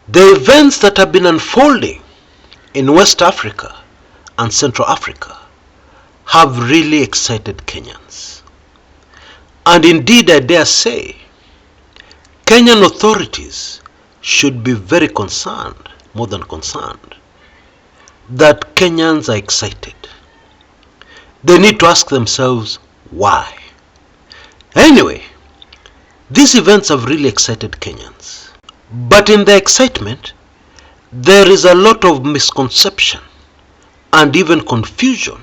The events that have been unfolding in West Africa and Central Africa have really excited Kenyans. And indeed, I dare say, Kenyan authorities should be very concerned, more than concerned, that Kenyans are excited. They need to ask themselves why. Anyway, these events have really excited Kenyans. But in the excitement, there is a lot of misconception and even confusion.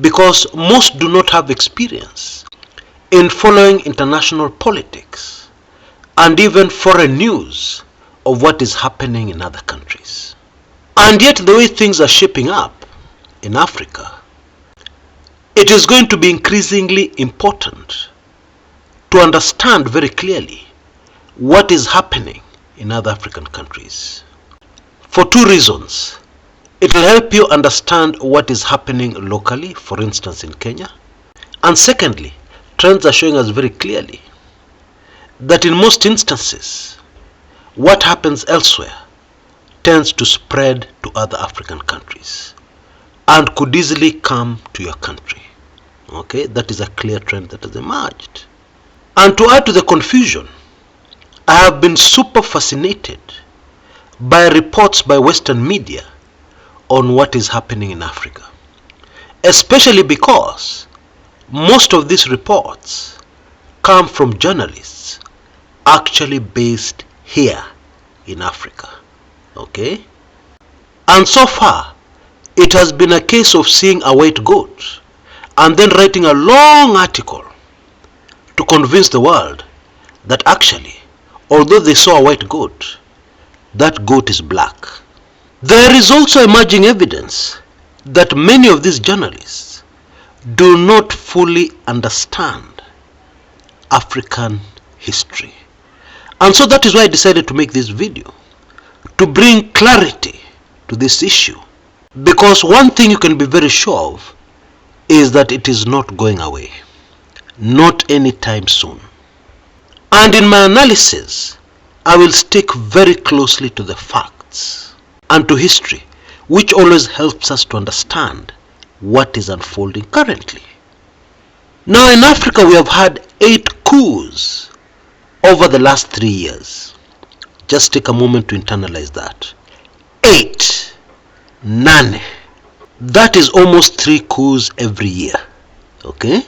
Because most do not have experience in following international politics and even foreign news of what is happening in other countries. And yet, the way things are shaping up in Africa, it is going to be increasingly important to understand very clearly what is happening in other African countries. For two reasons. It will help you understand what is happening locally, for instance in Kenya. And secondly, trends are showing us very clearly that in most instances, what happens elsewhere tends to spread to other African countries and could easily come to your country. Okay, that is a clear trend that has emerged. And to add to the confusion, I have been super fascinated by reports by Western media on what is happening in Africa, especially because most of these reports come from journalists actually based here in Africa. Okay? And so far, it has been a case of seeing a white goat and then writing a long article to convince the world that actually, although they saw a white goat, that goat is black. There is also emerging evidence that many of these journalists do not fully understand African history. And so that is why I decided to make this video, to bring clarity to this issue. Because one thing you can be very sure of is that it is not going away. Not anytime soon. And in my analysis, I will stick very closely to the facts and to history, which always helps us to understand what is unfolding currently. Now in Africa, we have had 8 coups over the last 3 years. Just take a moment to internalize that. 8. None. That is almost 3 coups every year. Okay?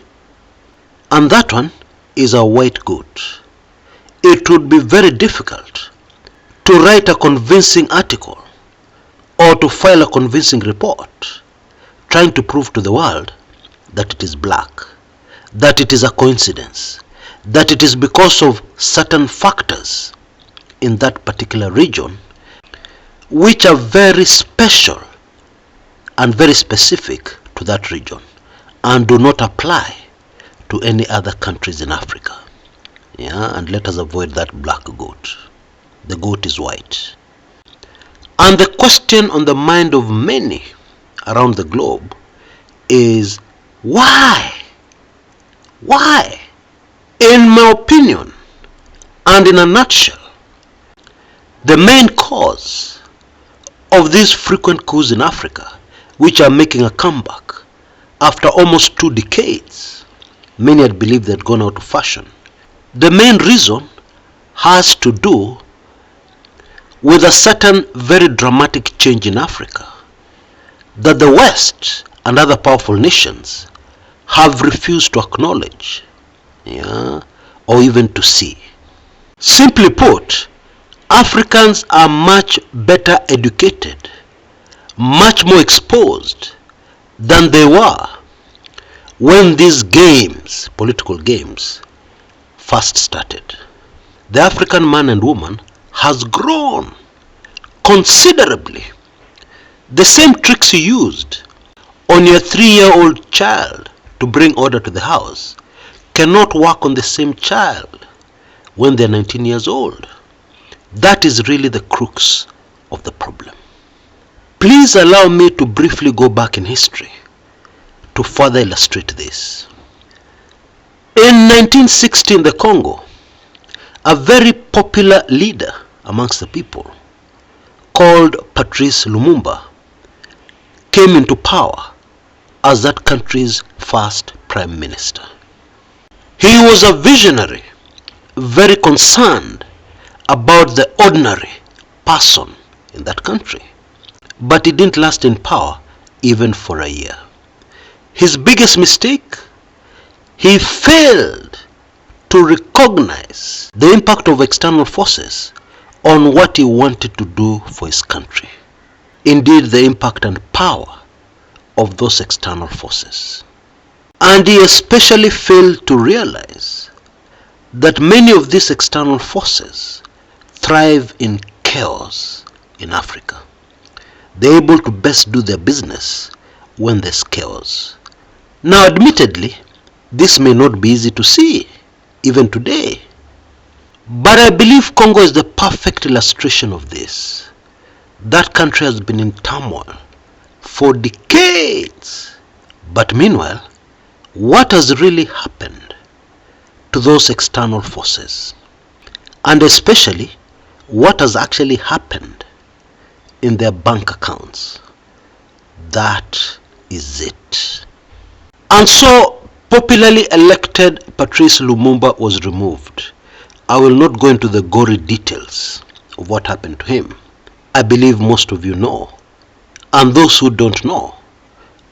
And that one is a white goat. It would be very difficult to write a convincing article or to file a convincing report trying to prove to the world that it is black, that it is a coincidence, that it is because of certain factors in that particular region which are very special and very specific to that region and do not apply to any other countries in Africa. And let us avoid that black goat. The goat is white. And the question on the mind of many around the globe is why? Why? In my opinion, and in a nutshell, the main cause of these frequent coups in Africa, which are making a comeback after almost 2 decades, many had believed they had gone out of fashion. The main reason has to do with a certain very dramatic change in Africa that the West and other powerful nations have refused to acknowledge, or even to see. Simply put, Africans are much better educated, much more exposed than they were when these games, political games, first started. The African man and woman has grown considerably. The same tricks you used on your 3-year-old child to bring order to the house cannot work on the same child when they're 19 years old. That is really the crux of the problem. Please allow me to briefly go back in history to further illustrate this. In 1960 in the Congo, a very popular leader amongst the people, called Patrice Lumumba, came into power as that country's first prime minister. He was a visionary, very concerned about the ordinary person in that country. But he didn't last in power even for a year. His biggest mistake? He failed to recognize the impact of external forces on what he wanted to do for his country. Indeed, the impact and power of those external forces. And he especially failed to realize that many of these external forces thrive in chaos in Africa. They're able to best do their business when there's chaos. Now, admittedly, this may not be easy to see, even today. But I believe Congo is the perfect illustration of this. That country has been in turmoil for decades. But meanwhile, what has really happened to those external forces? And especially, what has actually happened in their bank accounts? That is it. And so, popularly elected Patrice Lumumba was removed. I will not go into the gory details of what happened to him. I believe most of you know. And those who don't know,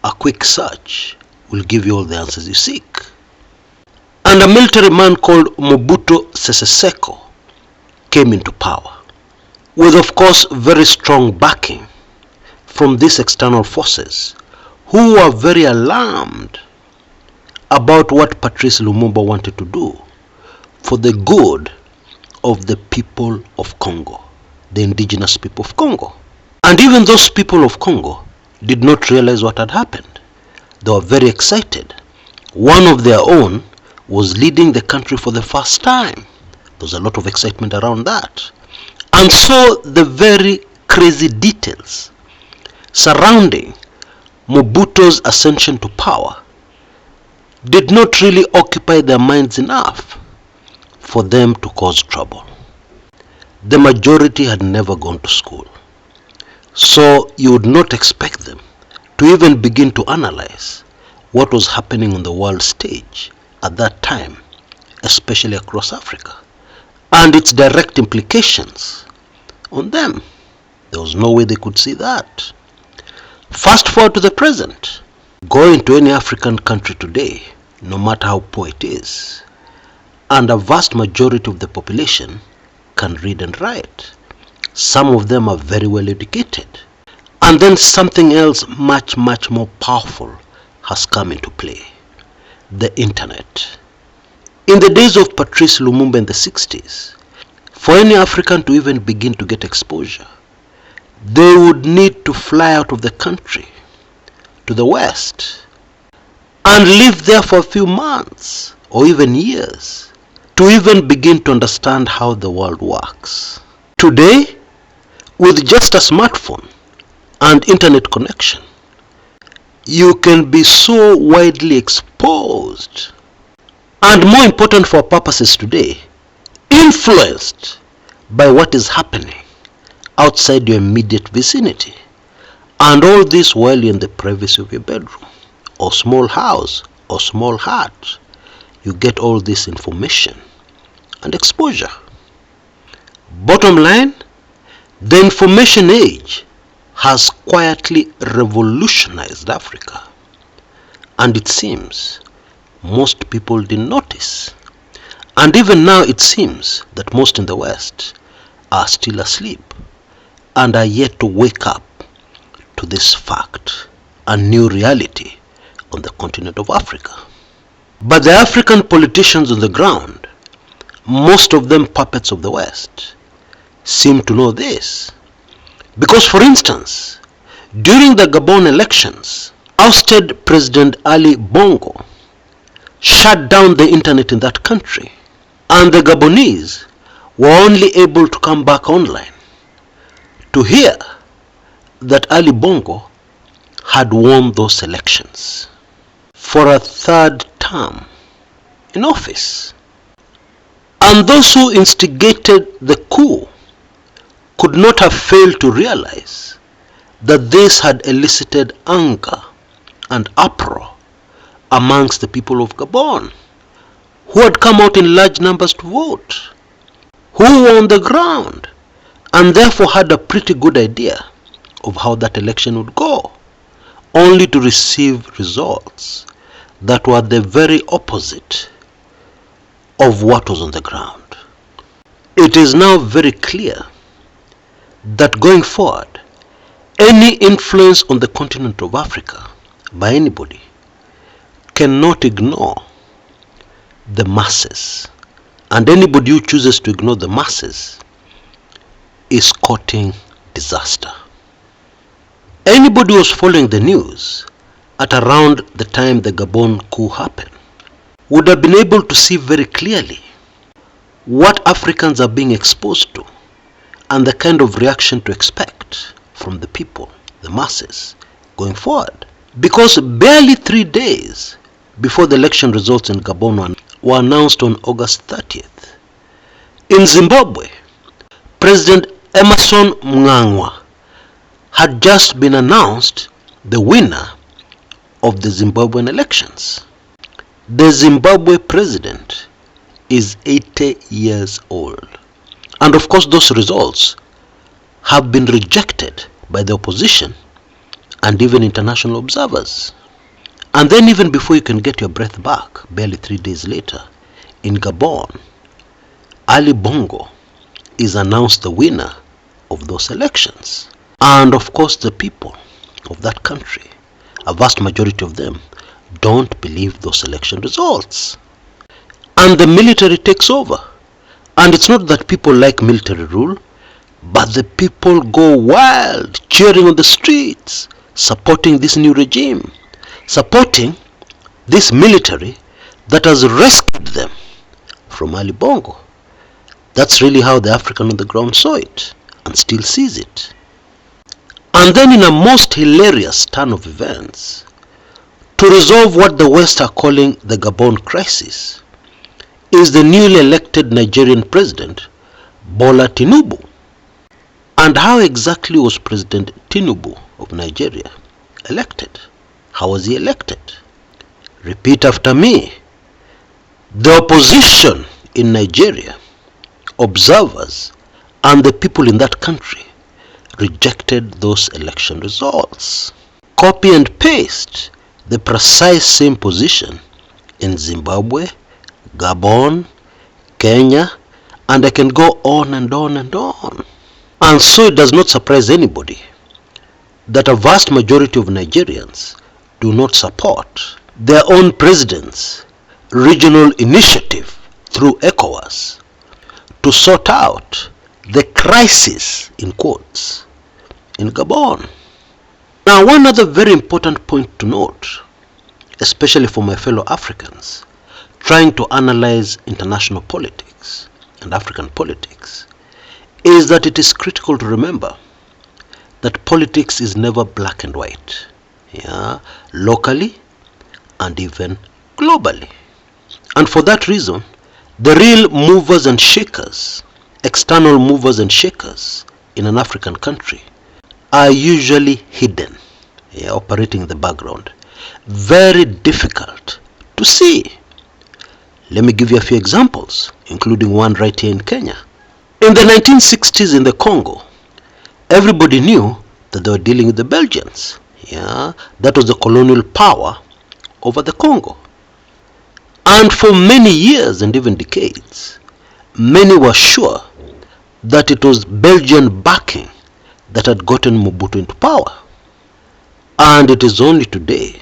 a quick search will give you all the answers you seek. And a military man called Mobutu Sese Seko came into power, with of course very strong backing from these external forces who were very alarmed about what Patrice Lumumba wanted to do for the good of the people of Congo, the indigenous people of Congo. And even those people of Congo did not realize what had happened. They were very excited. One of their own was leading the country for the first time. There was a lot of excitement around that. And so the very crazy details surrounding Mobutu's ascension to power did not really occupy their minds enough for them to cause trouble. The majority had never gone to school, so you would not expect them to even begin to analyze what was happening on the world stage at that time, especially across Africa, and its direct implications on them. There was no way they could see that. Fast forward to the present. Go into any African country today, no matter how poor it is, and a vast majority of the population can read and write. Some of them are very well educated. And then something else much more powerful has come into play: the internet. In the days of Patrice Lumumba in the 60s, for any African to even begin to get exposure, they would need to fly out of the country to the West and live there for a few months or even years to even begin to understand how the world works. Today, with just a smartphone and internet connection, you can be so widely exposed, and more important for our purposes today, influenced by what is happening outside your immediate vicinity. And all this while you're in the privacy of your bedroom, or small house, or small hut. You get all this information and exposure. Bottom line, the information age has quietly revolutionized Africa. And it seems most people didn't notice. And even now it seems that most in the West are still asleep and are yet to wake up to this fact, a new reality on the continent of Africa. But the African politicians on the ground, most of them puppets of the West, seem to know this. Because, for instance, during the Gabon elections, ousted President Ali Bongo shut down the internet in that country, and the Gabonese were only able to come back online to hear that Ali Bongo had won those elections for a third term in office. And those who instigated the coup could not have failed to realize that this had elicited anger and uproar amongst the people of Gabon, who had come out in large numbers to vote, who were on the ground and therefore had a pretty good idea of how that election would go, only to receive results that were the very opposite of what was on the ground. It is now very clear that going forward, any influence on the continent of Africa by anybody cannot ignore the masses, and anybody who chooses to ignore the masses is courting disaster. Anybody who was following the news at around the time the Gabon coup happened would have been able to see very clearly what Africans are being exposed to and the kind of reaction to expect from the people, the masses, going forward. Because barely 3 days before the election results in Gabon were announced on August 30th, in Zimbabwe, President Emerson Mnangagwa had just been announced the winner of the Zimbabwean elections. The Zimbabwe president is 80 years old. And of course those results have been rejected by the opposition and even international observers. And then even before you can get your breath back, barely 3 days later, in Gabon, Ali Bongo is announced the winner of those elections. And of course the people of that country, a vast majority of them, don't believe those election results. And the military takes over. And it's not that people like military rule, but the people go wild, cheering on the streets, supporting this new regime, supporting this military that has rescued them from Ali Bongo. That's really how the African on the ground saw it and still sees it. And then in a most hilarious turn of events, to resolve what the West are calling the Gabon crisis, is the newly elected Nigerian president, Bola Tinubu. And how exactly was President Tinubu of Nigeria elected? How was he elected? Repeat after me. The opposition in Nigeria, observers, and the people in that country rejected those election results. Copy and paste the precise same position in Zimbabwe, Gabon, Kenya, and I can go on and on and on. And so it does not surprise anybody that a vast majority of Nigerians do not support their own president's regional initiative through ECOWAS to sort out the crisis, in quotes, in Gabon. Now, one other very important point to note, especially for my fellow Africans trying to analyze international politics and African politics, is that it is critical to remember that politics is never black and white, locally and even globally. And for that reason, the real movers and shakers, external movers and shakers in an African country are usually hidden, operating in the background, very difficult to see. Let me give you a few examples, including one right here in Kenya. In the 1960s in the Congo, everybody knew that they were dealing with the Belgians. That was the colonial power over the Congo. And for many years and even decades, many were sure that it was Belgian backing that had gotten Mobutu into power. And it is only today,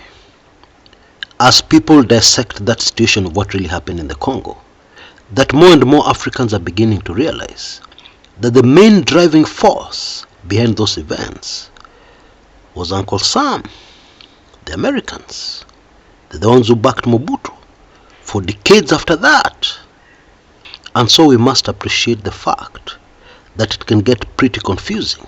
as people dissect that situation of what really happened in the Congo, that more and more Africans are beginning to realize that the main driving force behind those events was Uncle Sam, the Americans. They're the ones who backed Mobutu for decades after that. And so we must appreciate the fact that it can get pretty confusing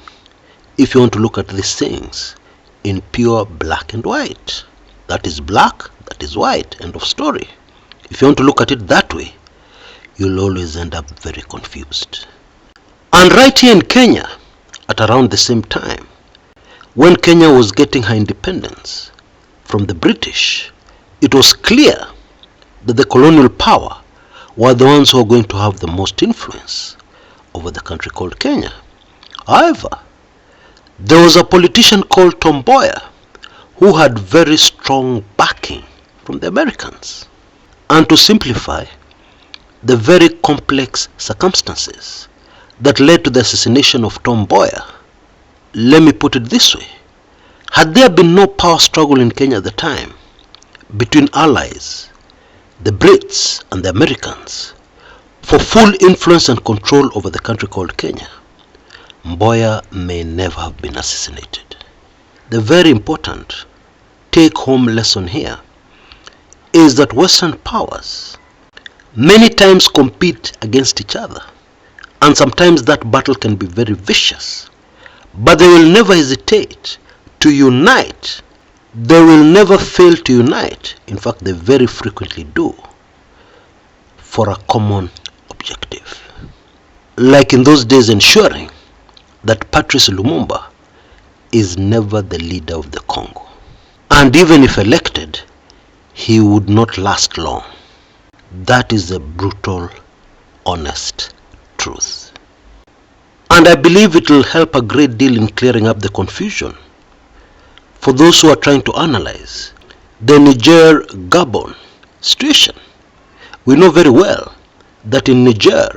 if you want to look at these things in pure black and white. That is black, that is white, end of story. If you want to look at it that way, you'll always end up very confused. And right here in Kenya, at around the same time, when Kenya was getting her independence from the British, it was clear that the colonial power were the ones who were going to have the most influence over the country called Kenya. However, there was a politician called Tom Mboya who had very strong backing from the Americans. And to simplify the very complex circumstances that led to the assassination of Tom Mboya, let me put it this way. Had there been no power struggle in Kenya at the time between allies, the Brits and the Americans, for full influence and control over the country called Kenya, Mboya may never have been assassinated. The very important take-home lesson here is that Western powers many times compete against each other, and sometimes that battle can be very vicious, but they will never hesitate to unite. They will never fail to unite. In fact, they very frequently do, for a common objective. Like in those days, ensuring that Patrice Lumumba is never the leader of the Congo. And even if elected, he would not last long. That is the brutal, honest truth. And I believe it will help a great deal in clearing up the confusion for those who are trying to analyze the Niger-Gabon situation. We know very well that in Niger,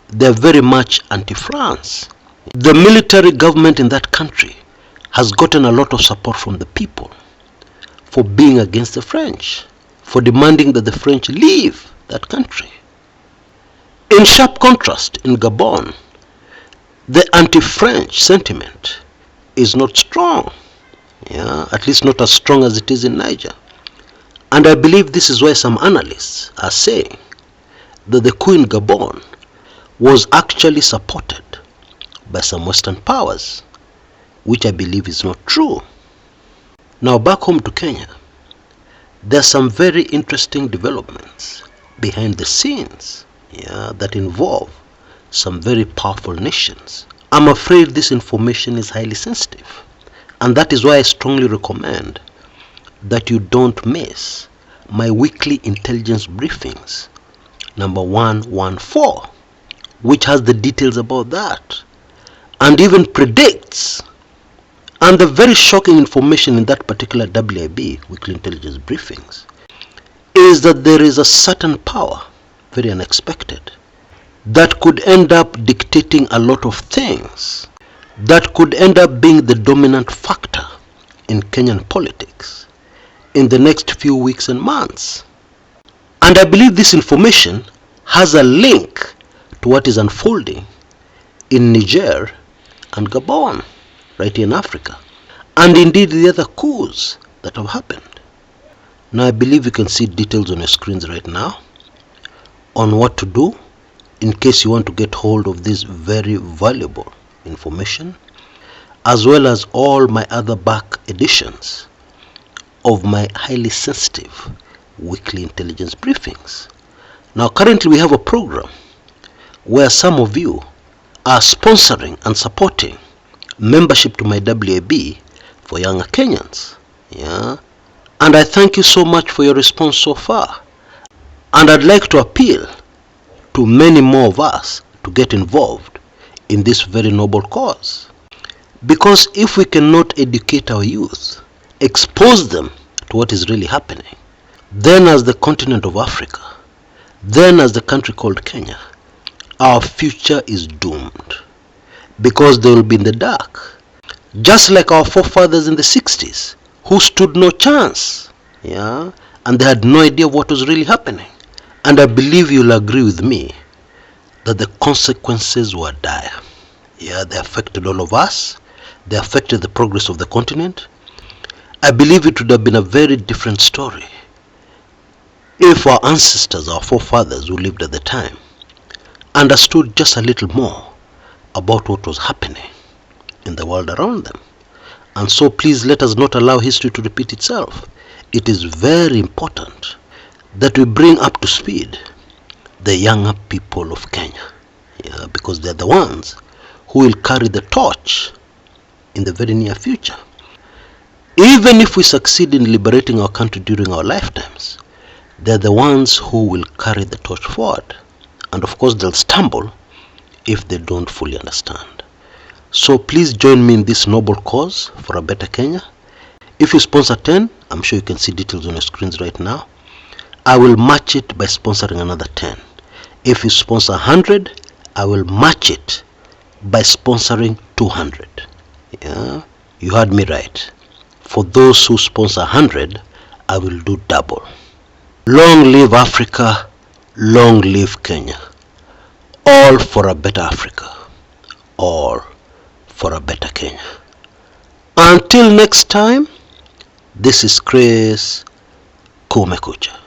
they are very much anti-France. The military government in that country has gotten a lot of support from the people for being against the French, for demanding that the French leave that country. In sharp contrast, in Gabon, the anti-French sentiment is not strong, at least not as strong as it is in Niger. And I believe this is why some analysts are saying that the coup in Gabon was actually supported by some Western powers, which I believe is not true. Now back home to Kenya, there are some very interesting developments behind the scenes that involve some very powerful nations. I'm afraid this information is highly sensitive, and that is why I strongly recommend that you don't miss my weekly intelligence briefings, number 114, which has the details about that and even predicts. And the very shocking information in that particular WIB, weekly intelligence briefings, is that there is a certain power, very unexpected, that could end up dictating a lot of things, that could end up being the dominant factor in Kenyan politics in the next few weeks and months. And I believe this information has a link to what is unfolding in Niger and Gabon, right here in Africa, and indeed the other coups that have happened. Now I believe you can see details on your screens right now on what to do in case you want to get hold of this very valuable information, as well as all my other back editions of my highly sensitive weekly intelligence briefings. Now currently we have a program where some of you are sponsoring and supporting membership to my WAB for younger Kenyans. And I thank you so much for your response so far. And I'd like to appeal to many more of us to get involved in this very noble cause. Because if we cannot educate our youth, expose them to what is really happening, then as the continent of Africa, then as the country called Kenya, our future is doomed, because they will be in the dark, just like our forefathers in the 60s who stood no chance, and they had no idea what was really happening. And I believe you'll agree with me that the consequences were dire. They affected all of us. They affected the progress of the continent. I believe it would have been a very different story if our ancestors, our forefathers who lived at the time, understood just a little more about what was happening in the world around them. And so please let us not allow history to repeat itself. It is very important that we bring up to speed the younger people of Kenya, because they're the ones who will carry the torch in the very near future. Even if we succeed in liberating our country during our lifetimes, they're the ones who will carry the torch forward. And of course they'll stumble if they don't fully understand. So please join me in this noble cause for a better Kenya. If you sponsor 10, I'm sure you can see details on your screens right now, I will match it by sponsoring another 10. If you sponsor 100, I will match it by sponsoring 200. Yeah, you heard me right. For those who sponsor 100, I will do double. Long live Africa, long live Kenya. All for a better Africa, all for a better Kenya. Until next time, this is Chris Kumekucha.